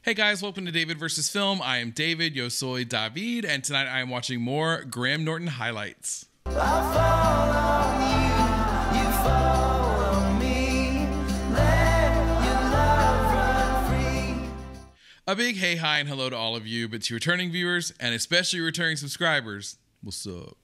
Hey guys, welcome to David vs. Film. I am David, yo soy David, and tonight I am watching more Graham Norton highlights. I follow you, you follow me, let your love run free. A big hey, hi, and hello to all of you, but to returning viewers, and especially returning subscribers, what's up?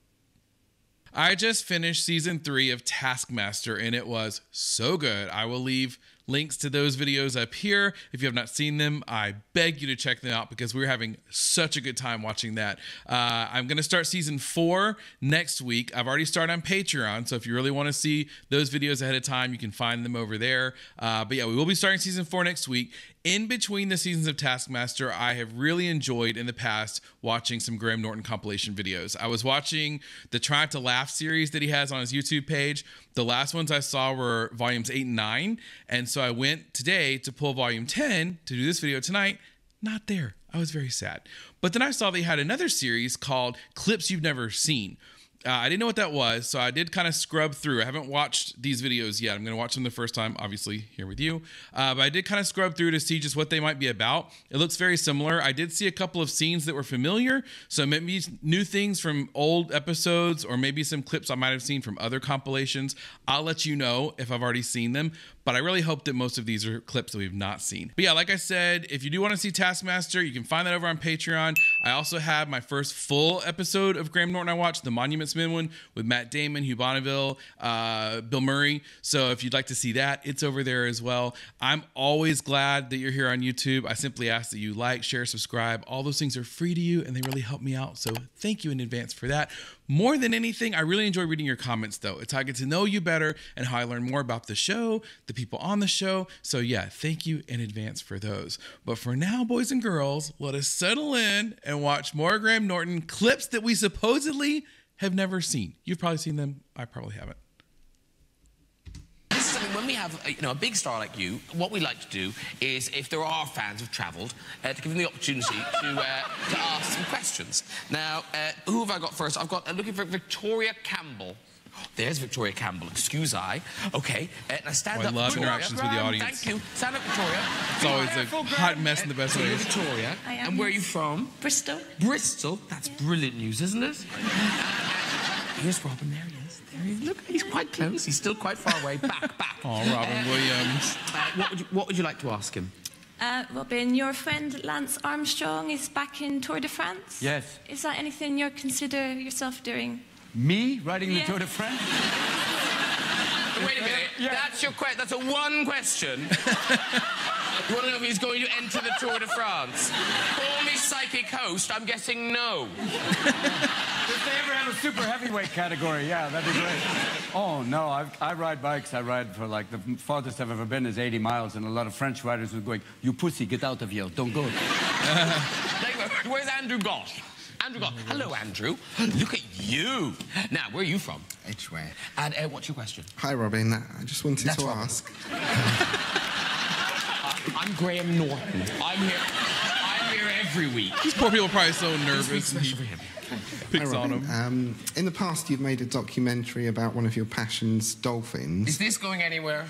I just finished season 3 of Taskmaster, and it was so good. I will leave links to those videos up here. If you have not seen them, I beg you to check them out because we're having such a good time watching that. I'm going to start season 4 next week. I've already started on Patreon, so if you really want to see those videos ahead of time, you can find them over there. But yeah, we will be starting season 4 next week. In between the seasons of Taskmaster, I have really enjoyed in the past watching some Graham Norton compilation videos. I was watching the Try Not to Laugh series that he has on his YouTube page. The last ones I saw were volumes 8 and 9. And so I went today to pull volume 10 to do this video tonight. Not there. I was very sad. But then I saw they had another series called Clips You've Never Seen. I didn't know what that was, so I did kind of scrub through. I haven't watched these videos yet. I'm going to watch them the first time, obviously, here with you. But I did kind of scrub through to see just what they might be about. It looks very similar. I did see a couple of scenes that were familiar, so maybe new things from old episodes or maybe some clips I might have seen from other compilations. I'll let you know if I've already seen them, but I really hope that most of these are clips that we've not seen. But yeah, like I said, if you do want to see Taskmaster, you can find that over on Patreon. I also have my first full episode of Graham Norton I watched, the Monuments Men one with Matt Damon, Hugh Bonneville, Bill Murray. So if you'd like to see that, it's over there as well. I'm always glad that you're here on YouTube. I simply ask that you like, share, subscribe. All those things are free to you and they really help me out. So thank you in advance for that. More than anything, I really enjoy reading your comments though. It's how I get to know you better and how I learn more about the show, the people on the show. So yeah, thank you in advance for those. But for now, boys and girls, let us settle in and watch more Graham Norton clips that we supposedly have never seen. You've probably seen them. I probably haven't. This is something, when we have a big star like you, what we like to do is, if there are fans who've travelled, to give them the opportunity to ask some questions. Now, who have I got first? I've got looking for Victoria Campbell. There's Victoria Campbell. Excuse I. Okay. Now stand up. I love Victoria. interactions with the audience. Thank you. Stand up, Victoria. It's always a hot mess in the best ways. Victoria. I am. And where are you from? Bristol. Bristol. That's brilliant news, isn't it? Here's Robin. There he is. There he is. Look, he's quite close. He's still quite far away. Back. Oh, Robin Williams. What would you like to ask him? Robin, your friend Lance Armstrong is back in Tour de France? Yes. Is that anything you consider yourself doing? Me riding the Tour de France? Wait a minute. Yeah. That's your question. That's a one question. You want to know if he's going to enter the Tour de France? Call me psychic host. I'm guessing no. If they ever have a super heavyweight category, yeah, that'd be great. Oh, no, I ride bikes. I ride for, like, the farthest I've ever been is 80 miles, and a lot of French riders were going, "You pussy, get out of here. Don't go." Where's Andrew Goss? Andrew Goss. Hello, Andrew. Look at you. Now, where are you from? Pkwy. And what's your question? Hi, Robin. I just wanted to ask. I'm Graham Norton. I'm here every week. These poor people are probably so nervous. Especially for him. Picks Hi, on Robin. them. In the past, you've made a documentary about one of your passions, dolphins. Is this going anywhere?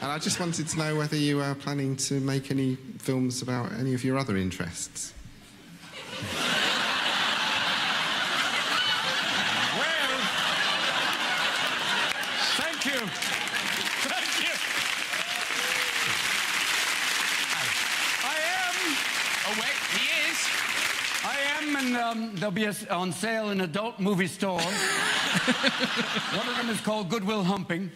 And I just wanted to know whether you are planning to make any films about any of your other interests. Well, thank you. Thank you. I am. Oh, wait, he is. I am, and they'll be on sale in adult movie stores. One of them is called Goodwill Humping.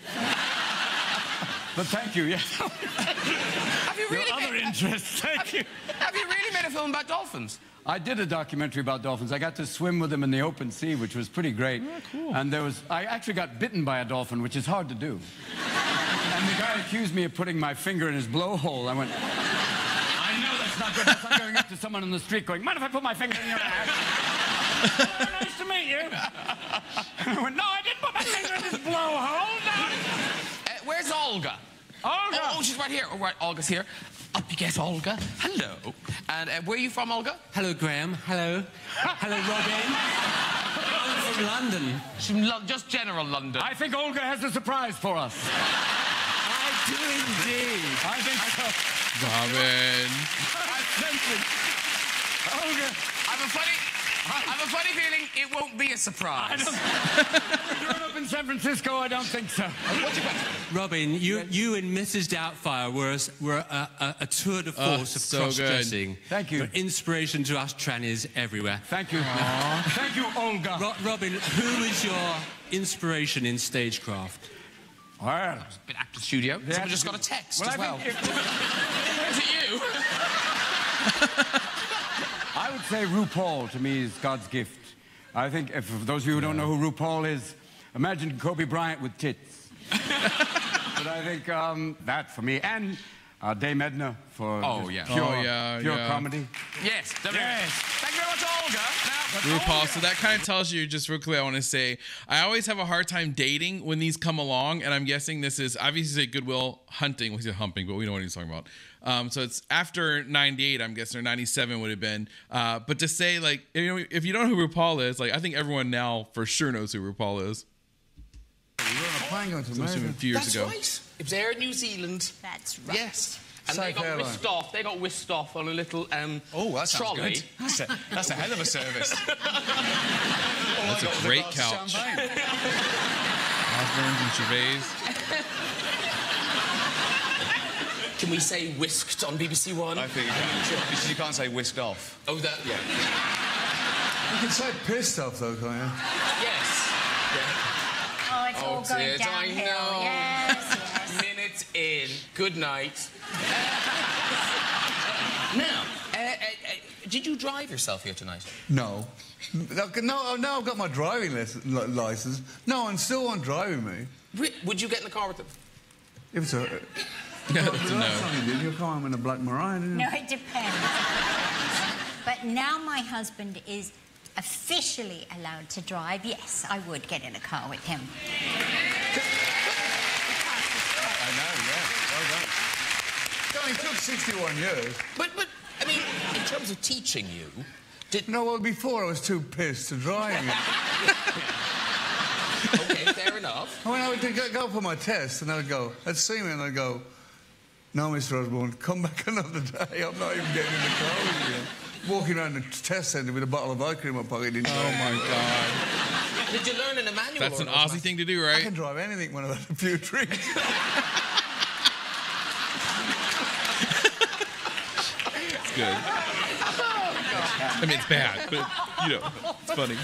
But thank you, yes. Have you really Your other interests, thank you. Have you really made a film about dolphins? I did a documentary about dolphins. I got to swim with them in the open sea, which was pretty great. Oh, cool. And I actually got bitten by a dolphin, which is hard to do. And the guy accused me of putting my finger in his blowhole. I went, I know that's not good. That's like going up to someone on the street going, "Mind if I put my finger in your ass?" "Oh, nice to meet you." And I went, "No, I didn't put my finger in his blowhole, no." Where's Olga? Olga! Oh, she's right here. Oh, right, Olga's here. Up you get, Olga. Hello. And where are you from, Olga? Hello, Graham. Hello. Hello, Robin. I'm from London. She's from just general London. I think Olga has a surprise for us. I do indeed. I think so. Robin. I have a funny feeling it won't be a surprise. Growing up in San Francisco, I don't think so. What's your question? Robin, you and Mrs. Doubtfire were a tour de force of so cross-dressing. good. Thank you. You're inspiration to us trannies everywhere. Thank you. Thank you, Olga. Robin, who is your inspiration in stagecraft? Well, Been Actor Studio. Yeah. Someone just got a text well, as well. Is it you? I would say RuPaul, to me, is God's gift. I think, if for those of you who don't know who RuPaul is, imagine Kobe Bryant with tits. But I think that, for me, and Dame Edna for pure comedy. Yes. Yes. Thank you very much, Olga. RuPaul, so that kind of tells you, just real quickly, I want to say, I always have a hard time dating when these come along, and I'm guessing this is obviously Goodwill Hunting. Well, he said humping, but we know what he's talking about. So it's after 98, I'm guessing, or 97 would have been. But to say, like, if you don't know who RuPaul is, like, I think everyone now for sure knows who RuPaul is. We were on a plane going to So it was a few years ago. Right. It was Air New Zealand. That's right. Yes. And Safe they got airline. whisked off. They got whisked off on a little trolley. That's a hell of a service. That's a great couch. Osbourne and Gervais. Can we say whisked on BBC One? I think you can. Because you can't say whisked off. Oh, that, yeah. You can say pissed off, though, can't you? Yes. Oh, it's all going dear, downhill. I know. Yes, yes. Minutes in. Good night. Now, did you drive yourself here tonight? No. No, I've got my driving license. No one still won't driving me. Would you get in the car with them? If it's a... Yeah, the that's a last no. time you did, you'll come home in a black Mariah, didn't you? No, it depends. But now my husband is officially allowed to drive. Yes, I would get in a car with him. I know, yeah. Well done. It only took 61 years. But, I mean, in terms of teaching you, No, well, before I was too pissed to drive. Okay, fair enough. When I would go for my test, and they'd see me and I'd go, no, Mr. Osborne, come back another day. I'm not even getting in the car with you. Walking around the test centre with a bottle of vodka in my pocket. Oh, my God. Did you learn in a manual? That's an Aussie thing to do, right? I can drive anything when I've had a few drinks. It's good. I mean, it's bad, but, it's funny.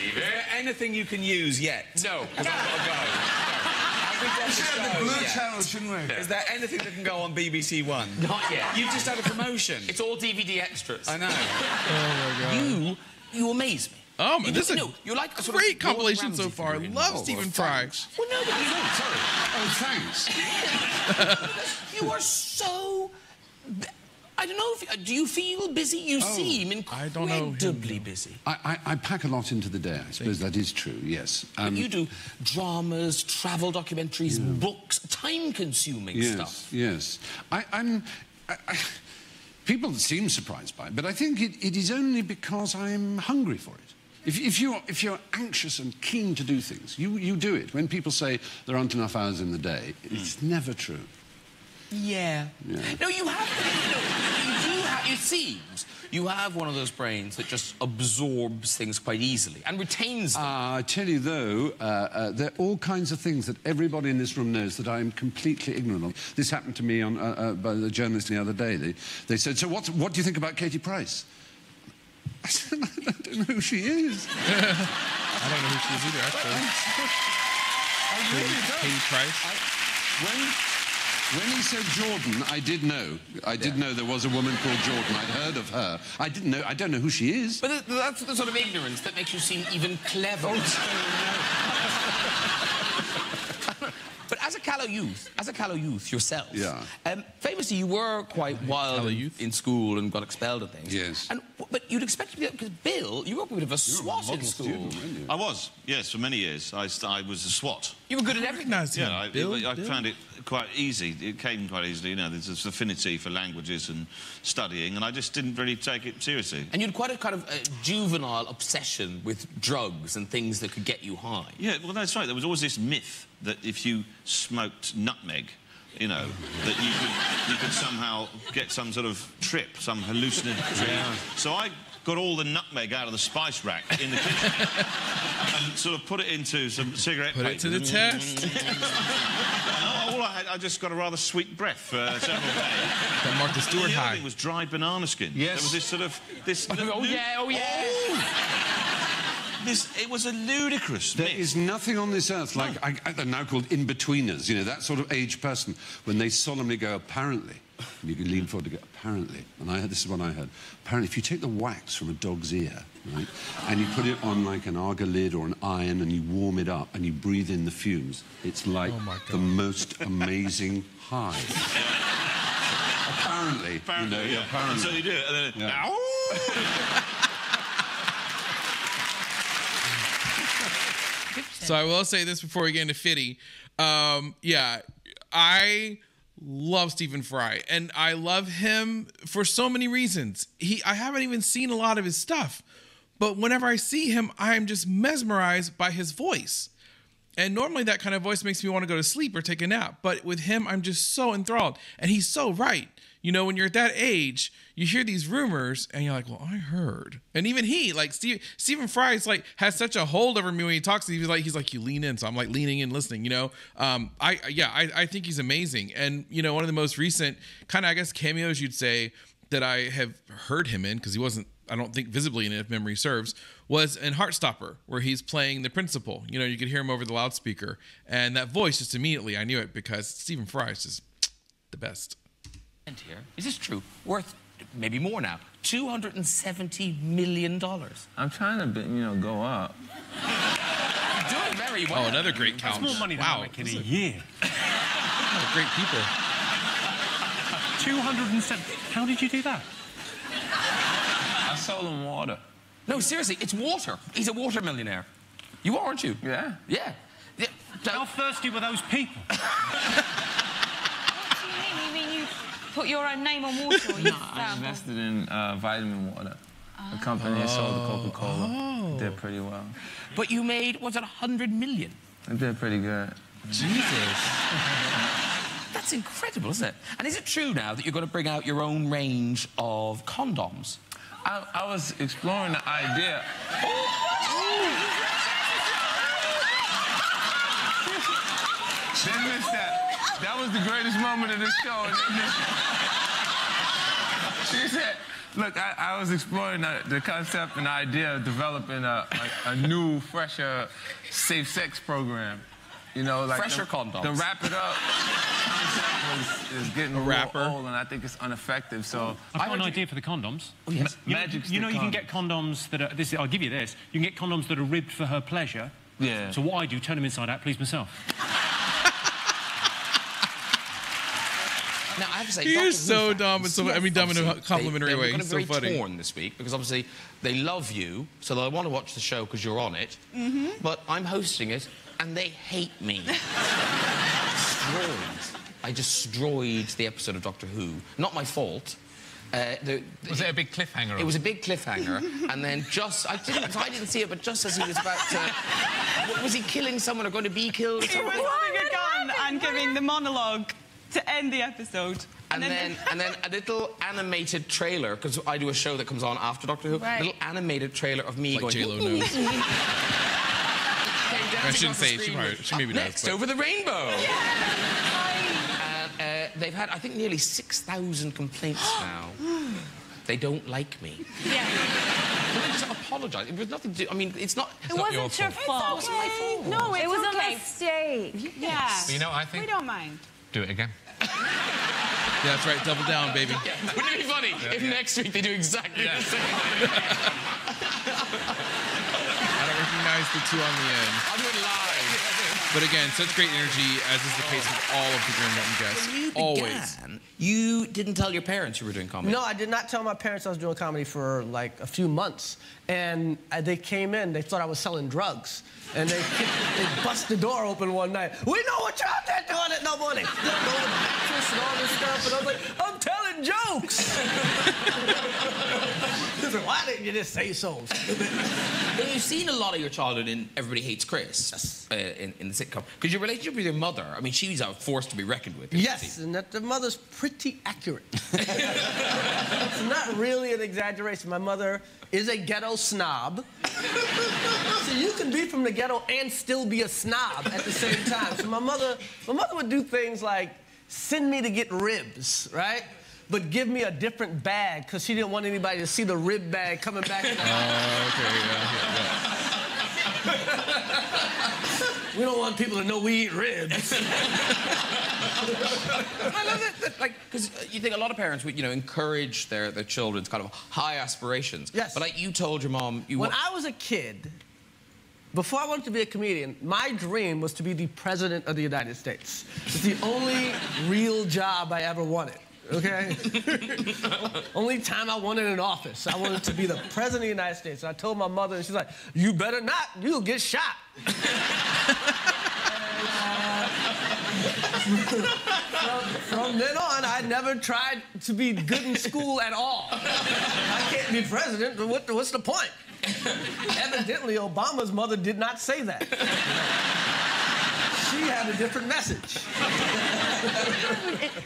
Is there anything you can use yet? No. Because I've got to go. We should have the Blue Channel, shouldn't we? Is there anything that can go on BBC One? Not yet. You've just had a promotion. It's all DVD extras. I know. Oh, my God. You amaze me. Oh, man, this is you're like a sort great of compilation Gordon so Ramsay far. figure in Love the Stephen world. Fry. Well, no, but you don't. Sorry. Oh, thanks. You are so... I don't know if... Do you feel busy? You seem I don't know him. incredibly busy. I pack a lot into the day, I suppose that is true, yes. But you do dramas, travel documentaries, books, time-consuming stuff. Yes. People seem surprised by it, but I think it is only because I'm hungry for it. If you're anxious and keen to do things, you do it. When people say there aren't enough hours in the day, it's never true. Yeah. No, you have... it seems you have one of those brains that just absorbs things quite easily and retains them. I tell you, though, there are all kinds of things that everybody in this room knows that I'm completely ignorant of. This happened to me by the journalist the other day. They said, so what do you think about Katie Price? I said, I don't know who she is. I don't know who she is either, actually. I really don't. Katie Price. When he said Jordan, I did know. I did know there was a woman called Jordan. I'd heard of her. I didn't know. I don't know who she is. But that's the sort of ignorance that makes you seem even clever. But as a callow youth yourself, famously you were quite wild in school and got expelled and things. Yes. But you'd expect to be, because Bill, you were a bit of a swot in school. Student, weren't you? I was, yes, for many years. I was a SWAT. You were good at everything. Yeah, I found it quite easy. It came quite easily, there's this affinity for languages and studying, and I just didn't really take it seriously. And you'd quite a kind of juvenile obsession with drugs and things that could get you high. Yeah, well, that's right. There was always this myth that if you smoked nutmeg, you know, that you could somehow get some sort of trip, some hallucinatory. Yeah. So I got all the nutmeg out of the spice rack in the kitchen and sort of put it into some cigarette Put it to the test. All I just got a rather sweet breath for several days. That Martha Stewart the other high. thing was dried banana skin. Yes. There was this sort of... Oh, yeah. It was a ludicrous There mix. is nothing on this earth like, they're now called in-betweeners, you know, that sort of age person, when they solemnly go, apparently, and you can lean forward to go, apparently, and this is what I heard, apparently if you take the wax from a dog's ear, right, and you put it on like an Aga lid or an iron and you warm it up and you breathe in the fumes, it's like the most amazing high. Apparently. You know, yeah. apparently. So you do it, and then... Yeah. So I will say this before we get into Fitty. Yeah, I love Stephen Fry, and I love him for so many reasons. I haven't even seen a lot of his stuff, but whenever I see him, I'm just mesmerized by his voice. And normally that kind of voice makes me want to go to sleep or take a nap. But with him, I'm just so enthralled. And he's so right. You know, when you're at that age, you hear these rumors and you're like, well, I heard. And even he, like Stephen Fry is like, has such a hold over me when he talks. He's like, you lean in. So I'm like leaning in, listening, you know? I think he's amazing. And, you know, one of the most recent kind of, I guess, cameos you'd say that I have heard him in, because he wasn't, I don't think visibly in it, if memory serves, was in Heartstopper, where he's playing the principal. You know, you could hear him over the loudspeaker. And that voice, just immediately, I knew it, because Stephen Fry is just the best. Here. Is this true? Worth maybe more now. $270 million. I'm trying to, go up. You're doing very well. Oh, another great count. That's more money than I make in a year. Great people. 207. How did you do that? I sold him water. No, seriously, it's water. He's a water millionaire. You aren't you? Yeah. Yeah. How thirsty were those people? You mean you put your own name on water? Or you I invested in vitamin water. The company that sold the Coca-Cola did pretty well. But you made, was it 100 million? It did pretty good. Jesus. That's incredible, isn't it? And is it true now that you're going to bring out your own range of condoms? I was exploring the idea. They missed that. That was the greatest moment of this show. She said, look, I was exploring the concept and idea of developing a new, fresher, safe sex program. You know, like fresher condoms. The wrap it up concept is getting a little old, and I think it's ineffective. So I've got an idea for the condoms. Oh, yes. You know, you can get condoms that are. I'll give you this. You can get condoms that are ribbed for her pleasure. Yeah. So what I do, turn them inside out, please myself. Now, I have to say, You're so dumb, and so dumb in a complimentary way. They're He's so very funny. torn this week because obviously they love you, so they want to watch the show because you're on it. But I'm hosting it, and they hate me. I destroyed the episode of Doctor Who. Not my fault. Was it a big cliffhanger? It was a big cliffhanger, and then I didn't see it, but just as he was about to, was he killing someone or going to be killed? He was holding a gun and giving the monologue to end the episode. And then a little animated trailer, because I do a show that comes on after Doctor Who. Right. A little animated trailer of me going. J-Lo knows. I shouldn't say it. She maybe does. Next, over the rainbow. They've had, I think, nearly 6,000 complaints now. They don't like me. Yeah. Can I just apologise? It was nothing to do. I mean, it's not. It wasn't your fault. It wasn't my fault. No, It was okay. a mistake. Yeah. But you know what I think? We don't mind. Do it again. Yeah, that's right. Double down, baby. Yeah. Wouldn't it be funny if next week they do exactly the same? I don't recognize the two on the end. I'll do it live. But again, such great energy, as is the case with all of the Graham Norton guests. When you Always. began, you didn't tell your parents you were doing comedy. No, I did not tell my parents I was doing comedy for like a few months. And they came in, they thought I was selling drugs. And they bust the door open one night. We know what you're out there doing at no morning. Go to the mattress and all this stuff. And I was like, I'm telling jokes. Why didn't you just say so? Well, you've seen a lot of your childhood in Everybody Hates Chris, in the sitcom. Because your relationship with your mother, I mean, she's a force to be reckoned with. Yes, and that the mother's pretty accurate. It's not really an exaggeration. My mother is a ghetto snob. So you can be from the ghetto and still be a snob at the same time. So my mother would do things like send me to get ribs, right? But give me a different bag because she didn't want anybody to see the rib bag coming back in the house. Okay, yeah. We don't want people to know we eat ribs. I love that like, because you think a lot of parents would, encourage their children's kind of high aspirations. Yes. But like you told your mom, When I was a kid, before I wanted to be a comedian, my dream was to be the president of the United States. It's the only real job I ever wanted. Okay? Only time I wanted an office. I wanted to be the president of the United States. And I told my mother, and she's like, you better not, you'll get shot. From then on, I never tried to be good in school at all. I can't be president, but what's the point? Evidently, Obama's mother did not say that. She had a different message.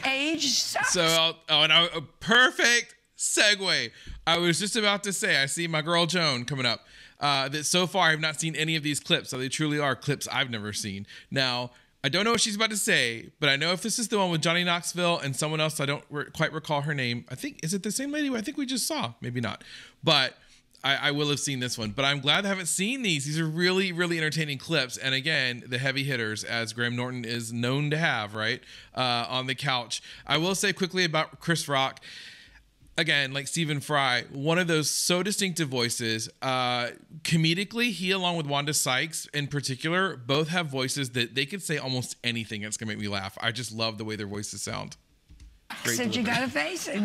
Age sucks. So, a perfect segue. I was just about to say, I see my girl Joan coming up. That so far I have not seen any of these clips. So they truly are clips I've never seen. Now, I don't know what she's about to say, but I know if this is the one with Johnny Knoxville and someone else, I don't quite recall her name. Is it the same lady I think we just saw? Maybe not. But I will have seen this one, but I'm glad I haven't seen these. These are really, really entertaining clips. And again, the heavy hitters, as Graham Norton is known to have, right, on the couch. I will say quickly about Chris Rock. Again, like Stephen Fry, one of those so distinctive voices. Comedically, he along with Wanda Sykes in particular, both have voices that they could say almost anything that's going to make me laugh. I just love the way their voices sound. Great Said you delivery. gotta face it.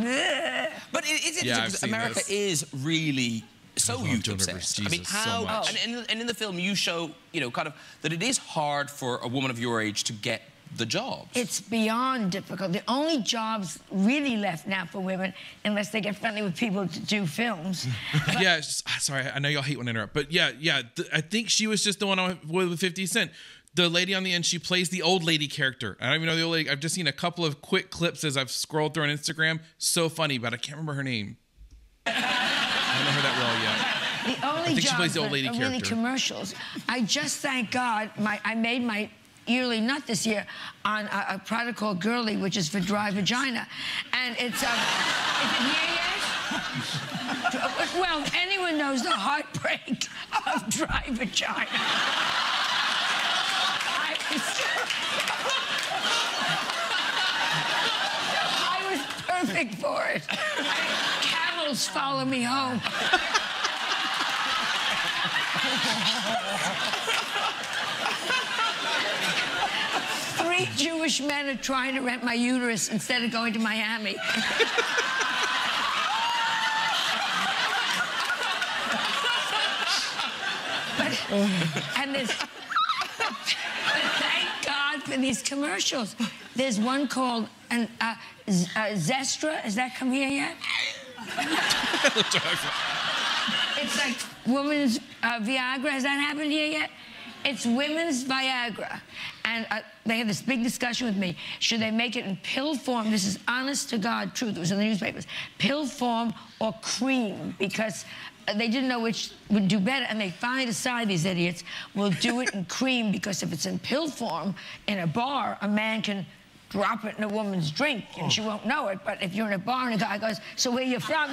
But it's Yeah, I've because seen America this. is really so love youth Joan obsessed. Rivers, I mean, Jesus, so how much. and in the film you show kind of that it is hard for a woman of your age to get the jobs. It's beyond difficult. The only jobs really left now for women, unless they get friendly with people to do films. Yeah, sorry, I know y'all hate when I interrupt, but yeah, I think she was just the one with 50 Cent. The lady on the end, she plays the old lady character. I don't even know the old lady. I've just seen a couple of quick clips as I've scrolled through on Instagram. So funny, but I can't remember her name. I don't know her that well yet. The only I think she jobs plays the old lady are really character. commercials. I just thank God I made my yearly nut this year on a product called Girly, which is for dry vagina, and it's is it here yet? Well, anyone knows the heartbreak of dry vagina. I was perfect for it. Camels follow me home. Three Jewish men are trying to rent my uterus instead of going to Miami. And there's... Thank God for these commercials. There's one called Zestra. Has that come here yet? It's like women's Viagra. Has that happened here yet? It's women's Viagra. And they had this big discussion with me. Should they make it in pill form? This is honest to God truth. It was in the newspapers. Pill form or cream, because they didn't know which would do better, and they finally decided, these idiots, will do it in cream, because if it's in pill form in a bar, a man can drop it in a woman's drink and she won't know it. But if you're in a bar and a guy goes, so where you from?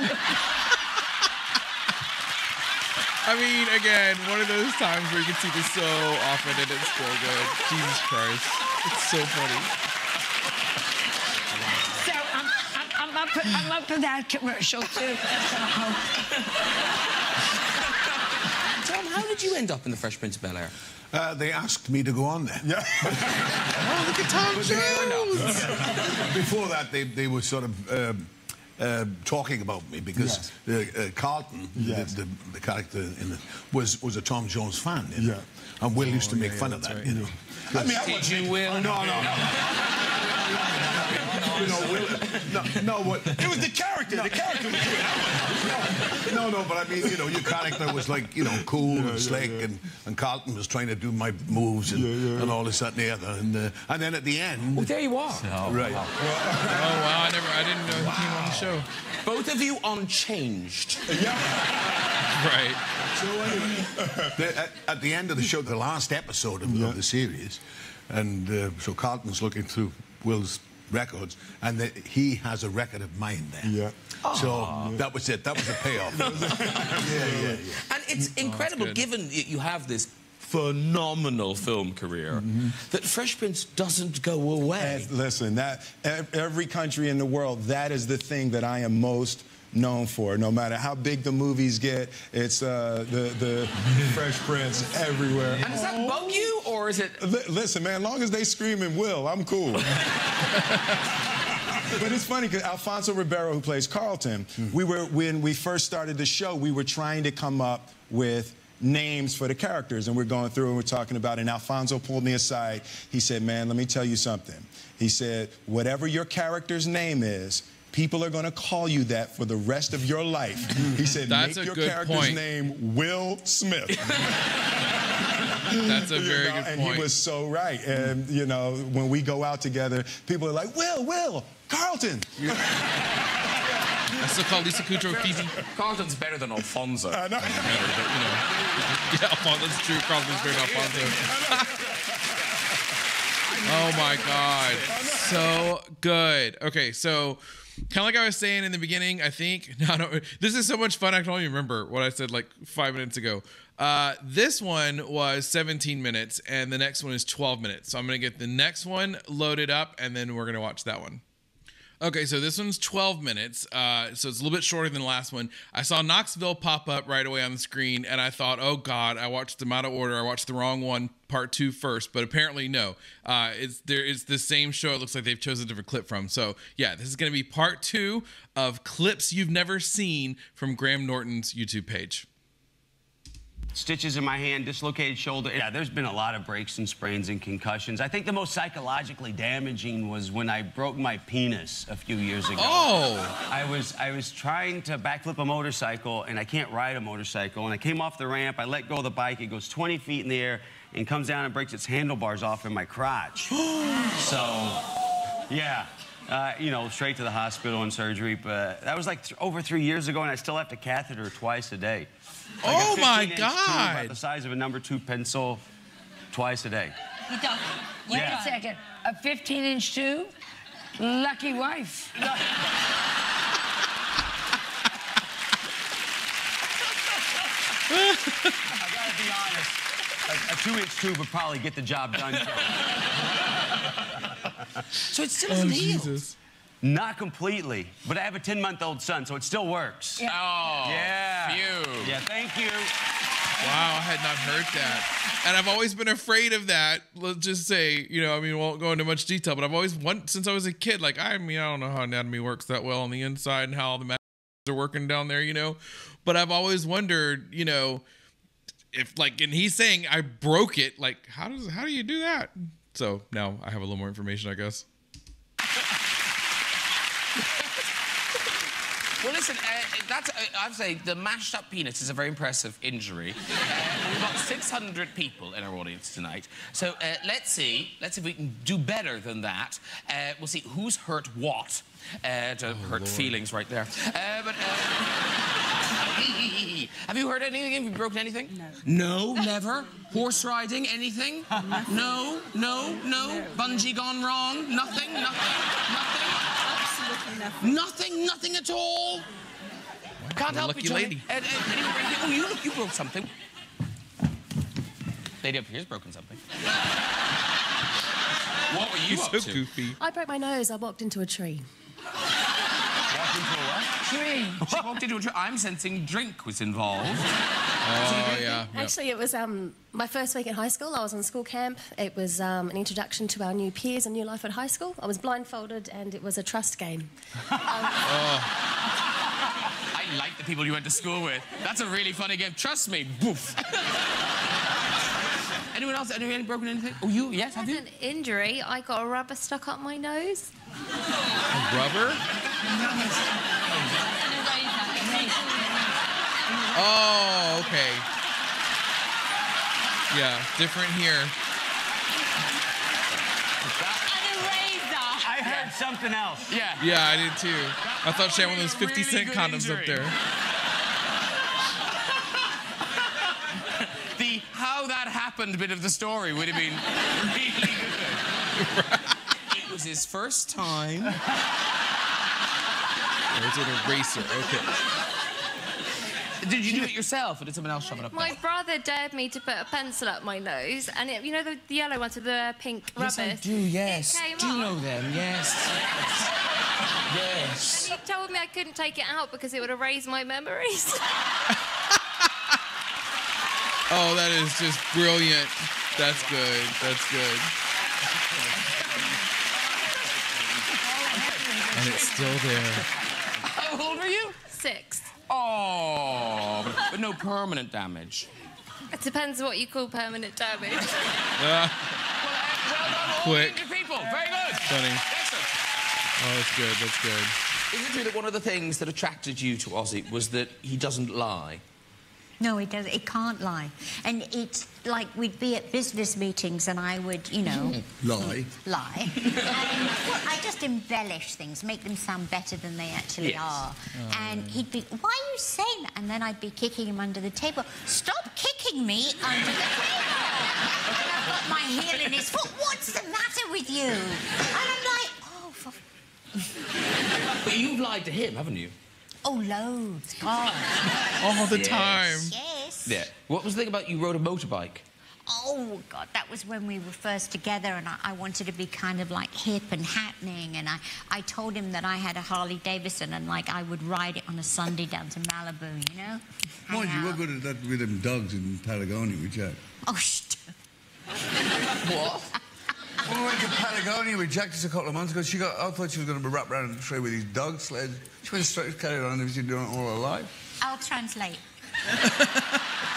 I mean, again, one of those times where you can see this so often and it's still good. Jesus Christ. It's so funny. So I'm up for that commercial, too. Tom, how did you end up in The Fresh Prince of Bel-Air? They asked me to go on there. Yeah. Oh, look at Tom Jones! Before that, they were sort of talking about me because Carlton, the character in it, was a Tom Jones fan. You know? And Will used to make fun of that. Right. You know. I mean, did you, Will? No. No, Will, no, it was the character. The character was good. No, No, but I mean, you know, your character was like, you know, cool and slick, and Carlton was trying to do my moves and all this, that, and the other. And then at the end... Well, there you are. Right. Oh, wow, I didn't know he came on the show. Both of you unchanged. Right. At the end of the show, the last episode of the series, and so Carlton's looking through Will's records, and he has a record of mine there. Yeah. So that was it. That was the payoff. Yeah. And it's incredible, given you have this phenomenal film career, that Fresh Prince doesn't go away. Listen, every country in the world, that is the thing that I am most known for. No matter how big the movies get, it's the Fresh Prince everywhere. And does that bug you, or is it... Listen, man, as long as they screaming Will, I'm cool. But it's funny, because Alfonso Ribeiro, who plays Carlton, when we first started the show, we were trying to come up with names for the characters, and we're going through and we're talking about it, and Alfonso pulled me aside. He said, man, let me tell you something. He said, whatever your character's name is, people are going to call you that for the rest of your life. He said, make your character's name Will Smith. That's a very good and point. He was so right. And, you know, when we go out together, people are like, Will, Carlton. I still call Lisa Kudrow Phoebe. Carlton's better than Alfonso. I know. Yeah, Alfonso's true. Carlton's better than Alfonso. Oh, my God. So good. Okay, so... kind of like I was saying in the beginning, I think... this is so much fun, I can only remember what I said like 5 minutes ago. This one was 17 minutes, and the next one is 12 minutes. So I'm going to get the next one loaded up, and then we're going to watch that one. Okay, so this one's 12 minutes, so it's a little bit shorter than the last one. I saw Knoxville pop up right away on the screen, and I thought, oh, God, I watched them out of order. I watched the wrong one, part 2 first, but apparently no. It's the same show. It looks like they've chosen a different clip from. So, yeah, this is going to be part 2 of clips you've never seen from Graham Norton's YouTube page. Stitches in my hand, dislocated shoulder. Yeah, there's been a lot of breaks and sprains and concussions. I think the most psychologically damaging was when I broke my penis a few years ago. Oh! I was trying to backflip a motorcycle, and I can't ride a motorcycle. And I came off the ramp, I let go of the bike, it goes 20 feet in the air, and comes down and breaks its handlebars off in my crotch. So, yeah. You know, straight to the hospital and surgery. But that was like over 3 years ago, and I still have to catheter twice a day. Like oh, my tube, God. about the size of a number 2 pencil, twice a day. You don't. Wait a second. A 15-inch tube? Lucky wife. I gotta be honest. A 2-inch tube would probably get the job done. So it still isn't healed? Jesus. Not completely, but I have a 10-month-old son, so it still works. Yeah. Oh, yeah. Phew. Yeah, thank you. Wow, I had not heard that. And I've always been afraid of that. Let's just say, you know, I mean, we won't go into much detail, but I've always, since I was a kid, like, I mean, I don't know how anatomy works that well on the inside and how all the math are working down there, you know? But I've always wondered, you know, if, like, and he's saying I broke it, like, how do you do that? So now I have a little more information, I guess. Well, listen, I'd say the mashed up penis is a very impressive injury. We've got 600 people in our audience tonight. So let's see if we can do better than that. We'll see who's hurt what. To hurt feelings right there. Have you heard anything? Have you broken anything? No. No? Never? Horse riding? Anything? No? Bungee gone wrong? Nothing? Absolutely nothing at all? Can't help you, lady. Oh, you broke something. Lady up here's broken something. What were you up to? Goofy. I broke my nose. I walked into a tree. Walked into a what? Tree. She walked into a tree. I'm sensing drink was involved. Oh, yeah. Actually, it was my first week in high school. I was on school camp. It was an introduction to our new peers and new life at high school. I was blindfolded, and it was a trust game. I like the people you went to school with. That's a really funny game. Trust me. Boof. Anyone else? Anyone broken anything? Oh, you? Yes, have you? An injury. I got a rubber stuck up my nose. A rubber? Oh, okay. Yeah, different here. I heard something else. Yeah. Yeah, I did too. I thought she had one of those 50 cent condoms up there. The how that happened bit of the story would have been really good. It was his first time. There's an eraser. Okay. Did you do it yourself, or did someone else shove it up My there? brother dared me to put a pencil up my nose, and you know the yellow ones with the pink Yes, rubber? I do, yes. It came Do you off. know them? Yes. Yes. And he told me I couldn't take it out because it would erase my memories. Oh, that is just brilliant. That's good. That's good. And it's still there. How old are you? 6. Oh, but no permanent damage. It depends what you call permanent damage. Quick. People, very good. Funny. Excellent. Oh, that's good. That's good. Is it true that one of the things that attracted you to Ozzy was that he doesn't lie? No, it doesn't. It can't lie. And it's like we'd be at business meetings and I would, you know... Lie. Lie. And, well, I just embellish things, make them sound better than they actually are. And he'd be, why are you saying that? And then I'd be kicking him under the table. Stop kicking me under the table! And I've got my heel in his foot. What's the matter with you? And I'm like, oh, for... But you've lied to him, haven't you? Oh, loads. God. All the time. Yes. Yeah. What was the thing about you rode a motorbike? Oh, God, that was when we were first together and I wanted to be kind of, like, hip and happening. And I told him that I had a Harley Davidson and, like, I would ride it on a Sunday down to Malibu, you know? Mind you, we're good at that with them dogs in Patagonia with Jack. Oh, shit. What? When we went to Patagonia with Jack just a couple of months ago, I thought she was going to be wrapped around the tree with these dog sleds. She went straight, carried on, and she's doing it all her life. I'll translate.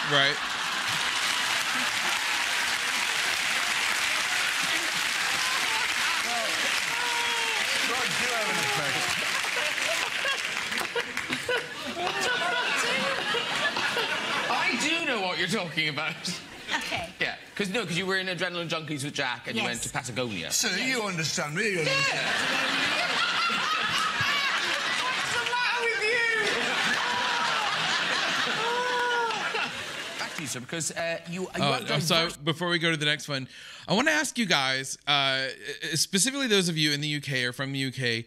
Right. I do know what you're talking about. Okay. Yeah, because you were in Adrenaline Junkies with Jack and you Yes. went to Patagonia. So you understand me, you understand. What's the matter with you? Back to you, sir, because you So before we go to the next one, I want to ask you guys, specifically those of you in the UK or from the UK,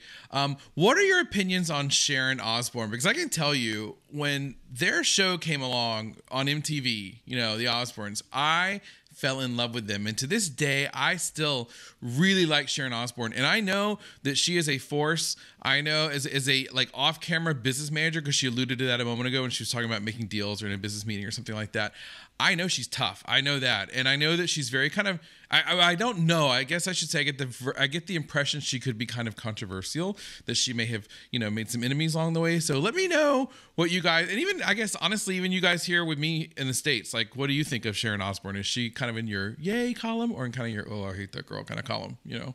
what are your opinions on Sharon Osbourne? Because I can tell you, when their show came along on MTV, you know, the Osbournes, I fell in love with them. And to this day, I still really like Sharon Osbourne. And I know that she is a force. I know as a like off-camera business manager, because she alluded to that a moment ago when she was talking about making deals or in a business meeting or something like that. I know she's tough. I know that. And I know that she's very kind of, I don't know. I guess I should say I get the impression she could be kind of controversial, that she may have, you know, made some enemies along the way. So let me know what you guys, and even, I guess, honestly, even you guys here with me in the States, like, what do you think of Sharon Osbourne? Is she kind of in your yay column or in kind of your, oh, I hate that girl kind of column, you know?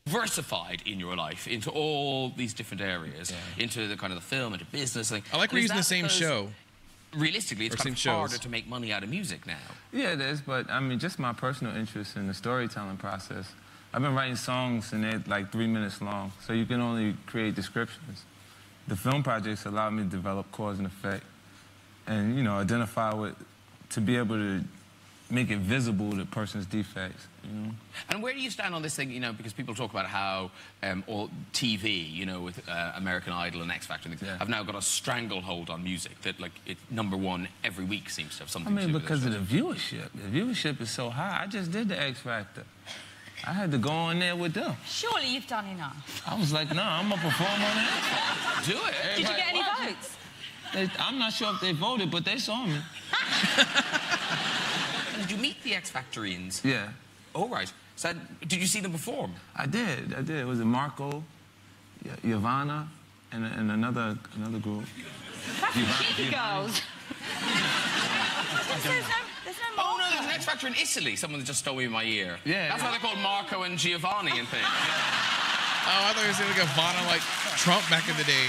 Diversified in your life into all these different areas, into the kind of the film, into business. I like we're using the same show. Realistically, it's Or kind of same harder shows. to make money out of music now. Yeah, it is, but I mean, just my personal interest in the storytelling process. I've been writing songs and they're like 3 minutes long, so you can only create descriptions. The film projects allowed me to develop cause and effect and, you know, identify with, to be able to make it visible, the person's defects, you know? And where do you stand on this thing, you know, because people talk about how all TV, you know, with American Idol and X Factor and things, have now got a stranglehold on music that, like, it's #1 every week seems to have something I mean, to do with because it. of the viewership. The viewership is so high. I just did the X Factor. I had to go on there with them. Surely you've done enough. I was like, no, I'm going to perform on the X Factor. Do it. Did you get any votes? I'm not sure if they voted, but they saw me. Did you meet the X Factorians? Yeah. All right. So, did you see them perform? I did. It was Marco, Yavana, and another group. That's the cheeky girls. Oh, no, there's an X Factor in Italy. Someone just stole me in my ear. Yeah. That's why they're called Marco and Giovanni and things. Oh, I thought you were saying like Ivana, like Trump back in the day.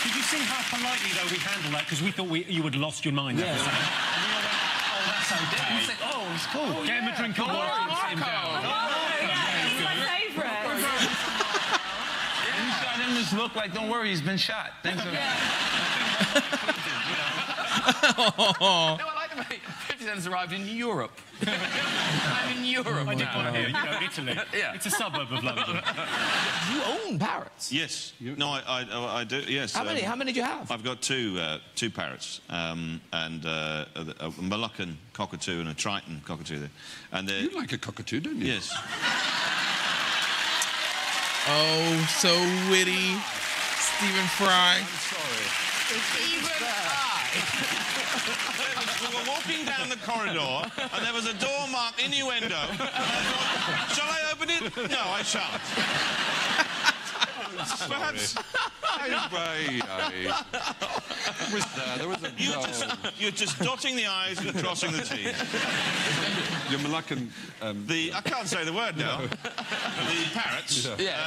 Did you see how politely, though, we handled that? Because we thought you would have lost your mind. Yeah. And we all went, oh, that's okay. Oh, it's cool. Get him a drink of water and sit him down. He's my favourite. You shot him this look like, don't worry, he's been shot. Thanks for... No, I like the way 50 Cent's arrived in Europe. I'm in Europe now. Here, you know, Italy. Yeah. It's a suburb of London. You own parrots? Yes. No, I do, yes. How many? How many do you have? I've got two parrots, and a Moluccan cockatoo and a Triton cockatoo. And you like a cockatoo, don't you? Yes. Oh, so witty. Stephen Fry. I'm sorry. We were walking down the corridor, and there was a door marked innuendo. And I thought, shall I open it? No, I shan't. Perhaps. There was a you're just dotting the I's and crossing the T's. Your Moluccan... I can't say the word now. The parrots. Yeah.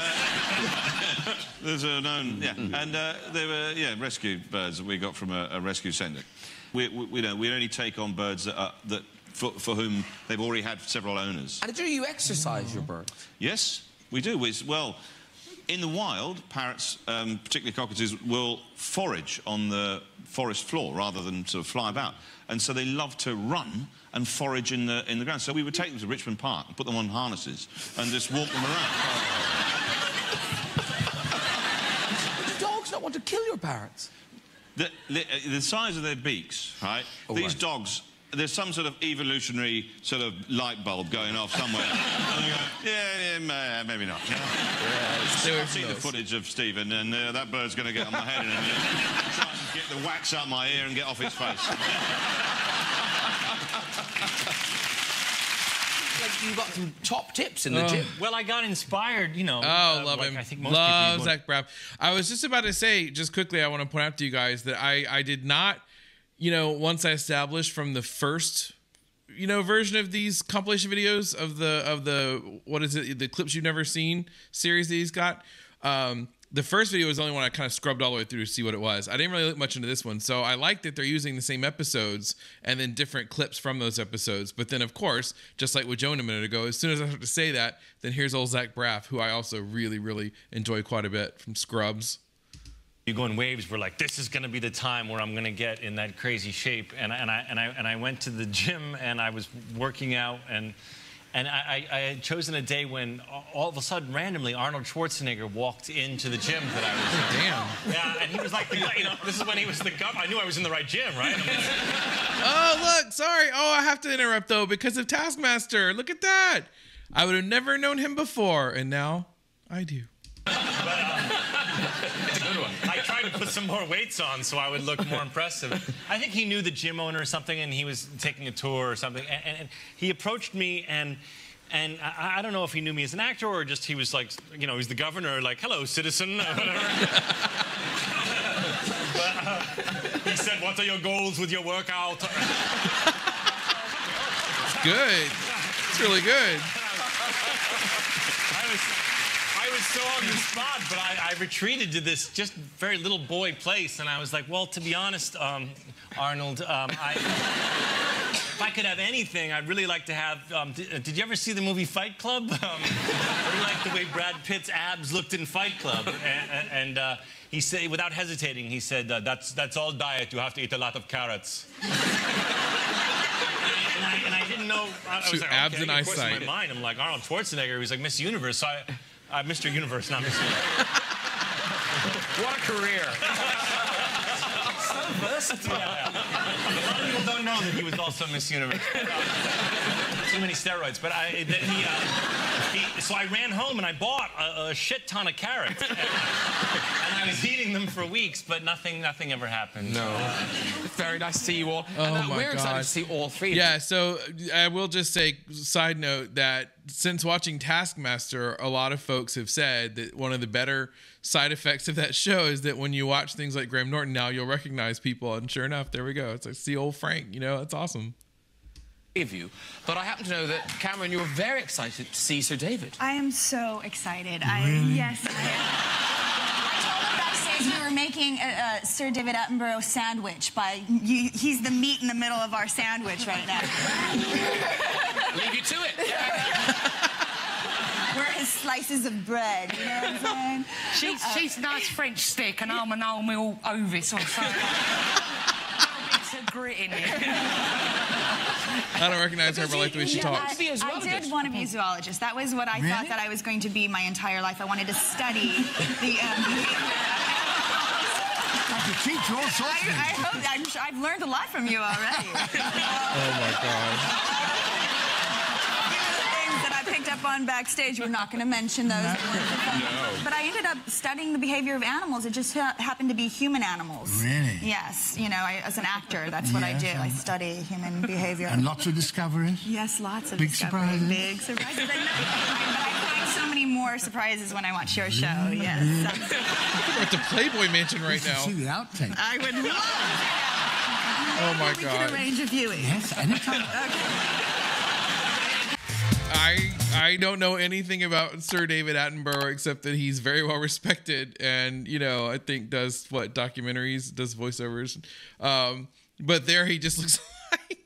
There's a known... Yeah. And they were, rescue birds that we got from a rescue centre. We only take on birds that for whom they've already had several owners. And do you exercise your birds? Yes, we do. Well, in the wild, parrots, particularly cockatoos, will forage on the forest floor rather than sort of fly about. And so they love to run and forage in the ground. So we would take them to Richmond Park and put them on harnesses and just walk them around. Do dogs not want to kill your parrots? The size of their beaks, right? These dogs, there's some sort of evolutionary sort of light bulb going off somewhere. And they go, maybe not. I've seen the footage of Stephen, and that bird's going to get on my head in a minute. Try and get the wax out my ear and get off his face. Like you got some top tips in the gym. Well, I got inspired, you know. Oh, love like him. I think most love people Zach Braff. I was just about to say, just quickly, I want to point out to you guys that I did not, once I established from the first, version of these compilation videos of the what is it, the clips you've never seen series that he's got. The first video was the only one I kind of scrubbed all the way through to see what it was. I didn't really look much into this one, so I like that they're using the same episodes and then different clips from those episodes. But then, of course, just like with Joan a minute ago, as soon as I start to say that, then here's old Zach Braff, who I also really, really enjoy quite a bit from Scrubs. You go in waves. We're like, this is going to be the time where I'm going to get in that crazy shape. And I went to the gym and I was working out and I had chosen a day when all of a sudden, randomly, Arnold Schwarzenegger walked into the gym that I was in. Damn. Yeah, and he was like, this is when he was the governor. I knew I was in the right gym, right? Oh, look, sorry. Oh, I have to interrupt, though, because of Taskmaster. Look at that. I would have never known him before, and now I do. I tried to put some more weights on so I would look more impressive. I think he knew the gym owner or something, and he was taking a tour or something. And he approached me, and I don't know if he knew me as an actor or just he was like, he's the governor, like, hello, citizen, or whatever. But he said, what are your goals with your workout? It's good. It's really good. I was so on the spot, but I retreated to this just very little boy place, and I was like, well, to be honest, Arnold, if I could have anything, I'd really like to have... did you ever see the movie Fight Club? I really like the way Brad Pitt's abs looked in Fight Club. And he said, without hesitating, he said, that's all diet. You have to eat a lot of carrots. And I didn't know... I was like, abs okay, and of course, eyesight. in my mind, I'm like, Arnold Schwarzenegger, he's like Miss Universe, so Mr. Universe, not Miss Universe. What a career. So versatile. Yeah. A lot of people don't know that he was also Miss Universe. Too many steroids. But so I ran home and I bought a shit ton of carrots. And I was eating them for weeks, but nothing ever happened. No. Very nice to see you all. Oh, my we're excited God. to see all three. Yeah, so I will just say, side note, that since watching Taskmaster, a lot of folks have said that one of the better side effects of that show is that when you watch things like Graham Norton now, you'll recognize people. And sure enough, there we go. It's like, see old Frank, That's awesome. Of you, but I happen to know that, Cameron, you were very excited to see Sir David. I am so excited. Really? Yes, I am. I told him backstage we were making making a Sir David Attenborough sandwich. He's the meat in the middle of our sandwich right now. Leave you to it. We're his slices of bread, you know what I'm saying? She's nice French stick and I'm an wholemeal Ovis or something. Bits of grit in it. I don't recognize her, but I like the way she talks. I did want to be a zoologist. That was what I thought that I was going to be my entire life. I wanted to study the behavior. Like a teacher, all sorts of things. I've learned a lot from you already. Oh my God. Picked up on backstage. We're not going to mention those. No. But I ended up studying the behavior of animals. It just happened to be human animals. Really? Yes. You know, as an actor, that's what I do. I study human behavior. And lots of discoveries? Yes, lots of big discoveries. surprises? Big surprises. I find so many more surprises when I watch your show. Yes. We're at the Playboy Mansion right now. See the outtake. I would love to. Oh my We God. can arrange a viewing. Yes, anytime. Okay. I don't know anything about Sir David Attenborough except that he's very well respected and, you know, I think does documentaries, does voiceovers. But there he just looks like,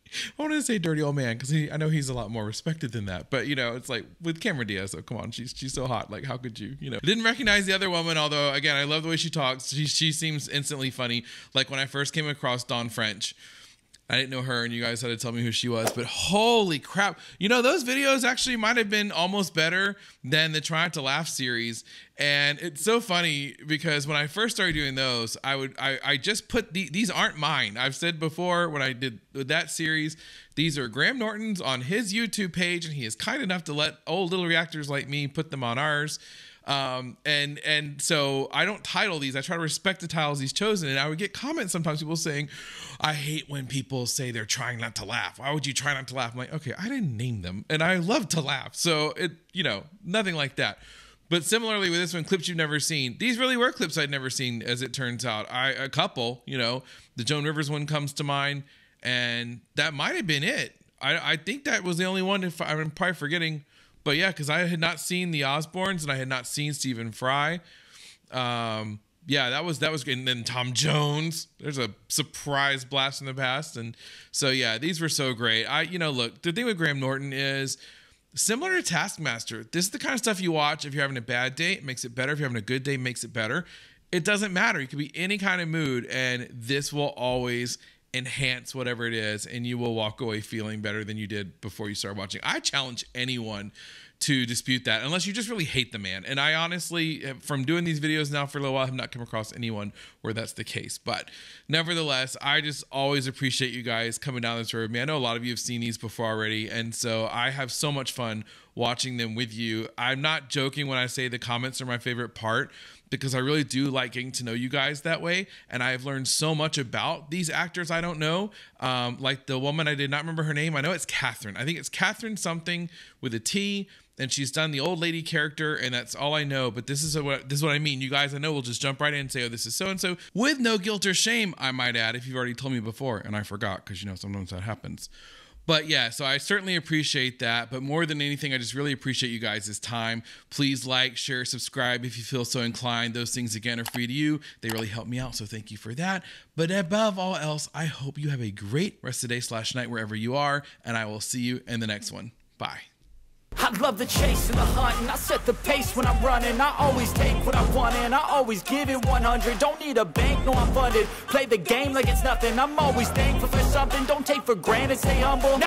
I want to say dirty old man because I know he's a lot more respected than that. But, you know, it's like with Cameron Diaz, so come on, she's so hot. Like, how could you, you know? Didn't recognize the other woman, although, again, I love the way she talks. She seems instantly funny. Like when I first came across Dawn French, I didn't know her, and you guys had to tell me who she was, but holy crap. You know, those videos actually might have been almost better than the Try Not to Laugh series. And it's so funny because when I first started doing those, I just put, these aren't mine. I've said before when I did that series, these are Graham Norton's on his YouTube page, and he is kind enough to let old little reactors like me put them on ours. And so I don't title these. I try to respect the titles he's chosen. And I would get comments sometimes, people saying, I hate when people say they're trying not to laugh. Why would you try not to laugh? I'm like, okay, I didn't name them and I love to laugh. So it, you know, nothing like that. But similarly with this one, clips you've never seen. These really were clips I'd never seen, as it turns out. A couple, you know, the Joan Rivers one comes to mind, and that might have been it. I think that was the only one, if I'm probably forgetting. But yeah, because I had not seen the Osbournes and I had not seen Stephen Fry. Yeah, that was good. And then Tom Jones. There's a surprise blast in the past. And so yeah, these were so great. You know, look, the thing with Graham Norton is similar to Taskmaster. This is the kind of stuff you watch if you're having a bad day, it makes it better. If you're having a good day, it makes it better. It doesn't matter. You can be any kind of mood, and this will always enhance whatever it is, and you will walk away feeling better than you did before you started watching. I challenge anyone to dispute that, unless you just really hate the man. And I honestly, from doing these videos now for a little while, have not come across anyone where that's the case. But nevertheless, I just always appreciate you guys coming down this road with me. I know a lot of you have seen these before already, and so I have so much fun watching them with you. I'm not joking when I say the comments are my favorite part, because I really do like getting to know you guys that way. And I've learned so much about these actors I don't know. Like the woman, I did not remember her name. I know it's Catherine. I think it's Catherine something with a T. And she's done the old lady character, and that's all I know. But this is what I mean. You guys I know will just jump right in and say, oh, this is so-and-so. With no guilt or shame, I might add, if you've already told me before. And I forgot, because, you know, sometimes that happens. But yeah, so I certainly appreciate that. But more than anything, I just really appreciate you guys' time. Please like, share, subscribe if you feel so inclined. Those things, again, are free to you. They really help me out, so thank you for that. But above all else, I hope you have a great rest of the day / night wherever you are. And I will see you in the next one. Bye. I love the chase and the hunt, and I set the pace when I'm running. I always take what I want and I always give it 100. Don't need a bank, no I'm funded. Play the game like it's nothing. I'm always thankful for something. Don't take for granted, stay humble.